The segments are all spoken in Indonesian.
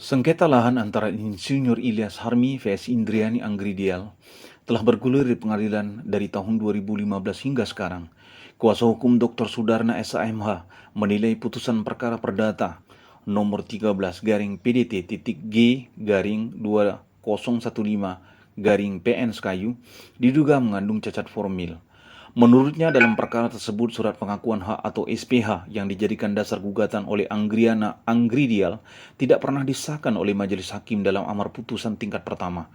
Sengketa lahan antara Insinyur Ilyas Harmy vs Indriani Anggridial telah bergulir di pengadilan dari tahun 2015 hingga sekarang. Kuasa hukum Dr. Sudarna SAMH menilai putusan perkara perdata nomor 13 garing PDT titik G garing 2015 garing PN Sekayu diduga mengandung cacat formil. Menurutnya dalam perkara tersebut surat pengakuan hak atau SPH yang dijadikan dasar gugatan oleh Anggriana Anggridial tidak pernah disahkan oleh majelis hakim dalam amar putusan tingkat pertama.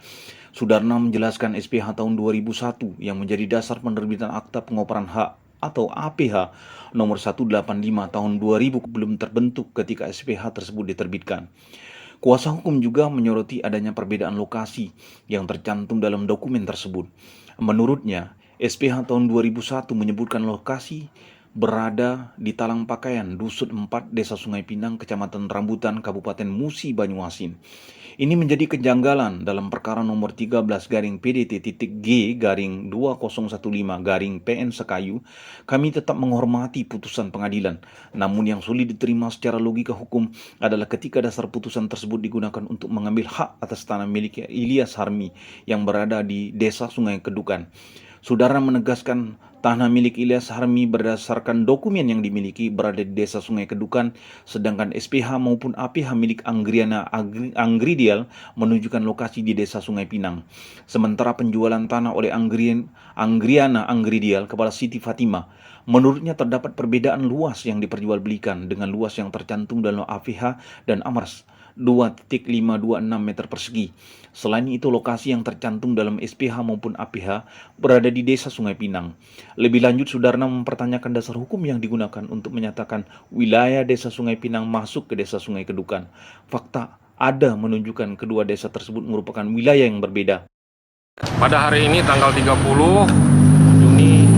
Sudarna menjelaskan SPH tahun 2001 yang menjadi dasar penerbitan Akta Pengoperan Hak atau APH nomor 185 tahun 2000 belum terbentuk ketika SPH tersebut diterbitkan. Kuasa hukum juga menyoroti adanya perbedaan lokasi yang tercantum dalam dokumen tersebut. Menurutnya, SPH tahun 2001 menyebutkan lokasi berada di Talang Pakaian, Dusun 4, Desa Sungai Pinang, Kecamatan Rambutan, Kabupaten Musi, Banyuasin. Ini menjadi kejanggalan dalam perkara nomor 13 garing PDT titik G garing 2015 garing PN Sekayu. Kami tetap menghormati putusan pengadilan. Namun yang sulit diterima secara logika hukum adalah ketika dasar putusan tersebut digunakan untuk mengambil hak atas tanah milik Ilyas Harmy yang berada di Desa Sungai Kedukan. Sudarna menegaskan tanah milik Ilyas Harmy berdasarkan dokumen yang dimiliki berada di Desa Sungai Kedukan, sedangkan SPH maupun APH milik Anggriana Anggridial menunjukkan lokasi di Desa Sungai Pinang. Sementara penjualan tanah oleh Anggriana Anggridial kepada Siti Fatimah, menurutnya terdapat perbedaan luas yang diperjualbelikan dengan luas yang tercantum dalam APH dan Amars 2.526 meter persegi. Selain itu, lokasi yang tercantum dalam SPH maupun APH berada di Desa Sungai Pinang. Lebih lanjut, Sudarna mempertanyakan dasar hukum yang digunakan untuk menyatakan wilayah Desa Sungai Pinang masuk ke Desa Sungai Kedukan. Fakta ada menunjukkan kedua desa tersebut merupakan wilayah yang berbeda. Pada hari ini tanggal 30 Juni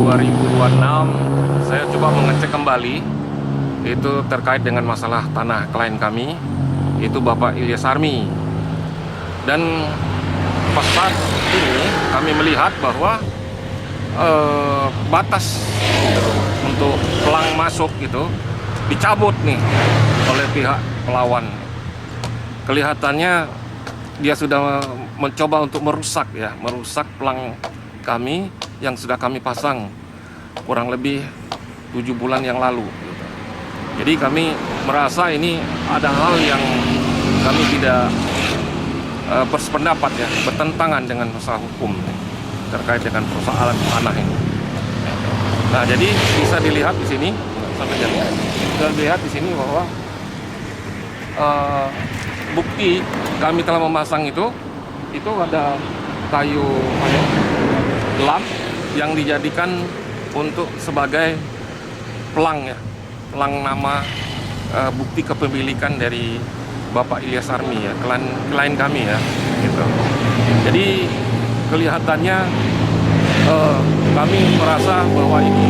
2026, saya coba mengecek kembali itu terkait dengan masalah tanah klien kami, itu Bapak Ilyas Harmy. Dan pas saat ini kami melihat bahwa batas untuk pelang masuk itu dicabut nih oleh pihak pelawan. Kelihatannya dia sudah mencoba untuk merusak pelang kami yang sudah kami pasang kurang lebih 7 bulan yang lalu. Jadi kami merasa ini ada hal yang kami tidak bersependapat bertentangan dengan masalah hukum terkait dengan persoalan tanah ini. Nah, jadi bisa dilihat di sini sampai jadi bisa dilihat di sini bahwa bukti kami telah memasang itu ada kayu gelam yang dijadikan untuk sebagai pelang pelang nama bukti kepemilikan dari Bapak Ilyas Harmy klien kami gitu. Jadi kelihatannya kami merasa bahwa ini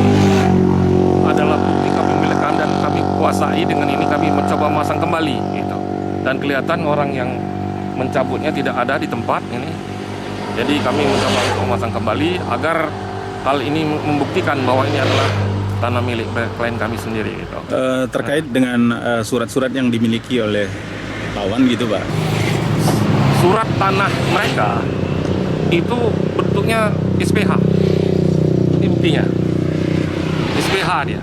adalah bukti kepemilikan dan kami kuasai. Dengan ini kami mencoba memasang kembali gitu. Dan kelihatan orang yang mencabutnya tidak ada di tempat ini. Jadi kami mencoba untuk memasang kembali agar hal ini membuktikan bahwa ini adalah tanah milik klien kami sendiri gitu. Terkait dengan surat-surat yang dimiliki oleh lawan gitu Pak. Surat tanah mereka itu bentuknya SPH. Ini buktinya. SPH dia.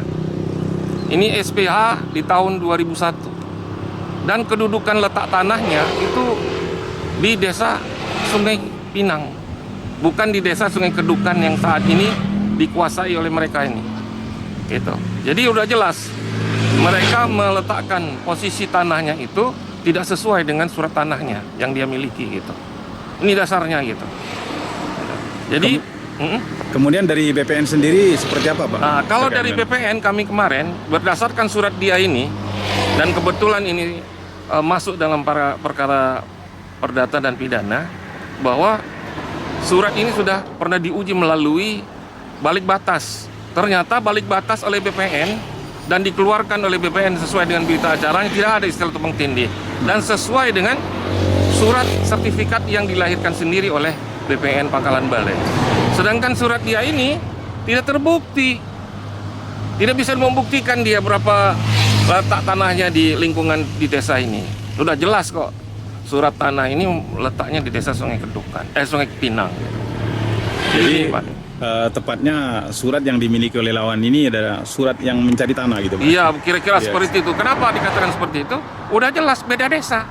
Ini SPH di tahun 2001. Dan kedudukan letak tanahnya itu di Desa Sungai Pinang. Bukan di Desa Sungai Kedukan yang saat ini dikuasai oleh mereka ini. Gitu. Jadi udah jelas mereka meletakkan posisi tanahnya itu tidak sesuai dengan surat tanahnya yang dia miliki gitu. Ini dasarnya gitu. Jadi kemudian dari BPN sendiri seperti apa Pak? Nah, kalau dari BPN kami kemarin berdasarkan surat dia ini dan kebetulan ini masuk dalam perkara perdata dan pidana bahwa surat ini sudah pernah diuji melalui balik batas. Ternyata balik batas oleh BPN dan dikeluarkan oleh BPN sesuai dengan berita acaranya, tidak ada istilah tumpang tindih dan sesuai dengan surat sertifikat yang dilahirkan sendiri oleh BPN Pangkalan Balai. Sedangkan surat dia ini tidak terbukti, tidak bisa membuktikan dia berapa letak tanahnya di lingkungan di desa ini. Sudah jelas kok. Surat tanah ini letaknya di desa Sungai Kedukan, Sungai Pinang. Jadi Pak. tepatnya surat yang dimiliki oleh lawan ini adalah surat yang mencari tanah gitu Pak? Iya, kira-kira Iya. seperti itu. Kenapa dikatakan seperti itu? Udah jelas beda desa.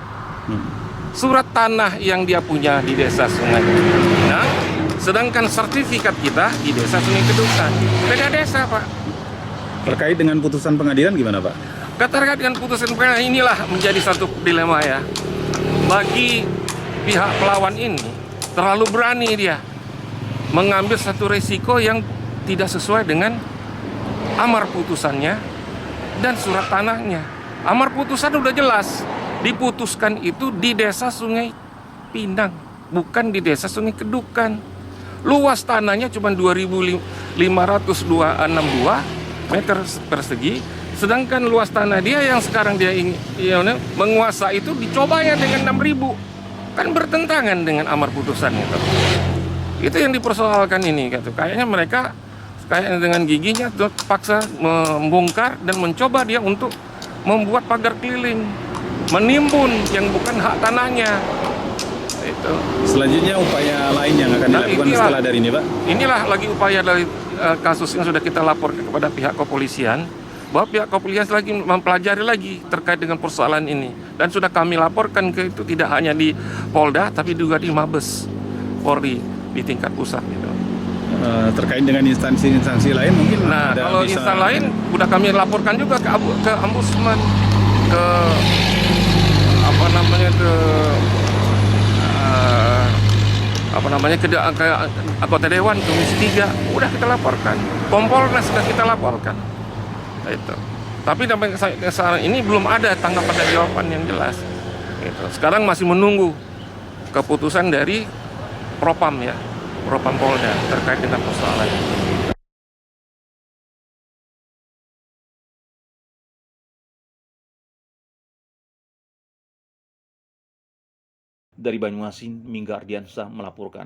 Surat tanah yang dia punya di desa Sungai Pinang, sedangkan sertifikat kita di desa Sungai Kedukan. Beda desa, Pak. Terkait dengan putusan pengadilan gimana Pak? Terkait dengan putusan pengadilan inilah menjadi satu dilema ya. Bagi pihak pelawan ini terlalu berani dia mengambil satu resiko yang tidak sesuai dengan amar putusannya dan surat tanahnya. Amar putusan udah jelas, diputuskan itu di desa Sungai Pinang, bukan di desa Sungai Kedukan. Luas tanahnya cuma 2.562 meter persegi, sedangkan luas tanah dia yang sekarang dia ingin menguasai itu dicobanya dengan 6.000. Kan bertentangan dengan amar putusan itu. Itu yang dipersoalkan ini gitu. Kayaknya mereka dengan giginya tuh paksa membongkar dan mencoba dia untuk membuat pagar keliling, menimbun yang bukan hak tanahnya. Itu. Selanjutnya upaya lain yang akan dilakukan setelah dari ini Pak? Inilah lagi upaya dari kasus yang sudah kita laporkan kepada pihak kepolisian, bahwa pihak kepolisian lagi mempelajari lagi terkait dengan persoalan ini, dan sudah kami laporkan ke itu tidak hanya di Polda tapi juga di Mabes Polri di tingkat pusat gitu. Terkait dengan instansi-instansi lain mungkin Nah, ada kalau bisa... instansi lain udah kami laporkan juga ke Ombudsman, ke ke anggota dewan Komisi 3 udah kita laporkan. Kompolnas sudah kita laporkan. Itu. Tapi sampai sekarang ini belum ada tanggapan dan jawaban yang jelas. Gitu. Sekarang masih menunggu keputusan dari Propam ya, Propam Polda terkait dengan persoalan ini. Dari Banyuasin, Mingga Ardiansyah melaporkan.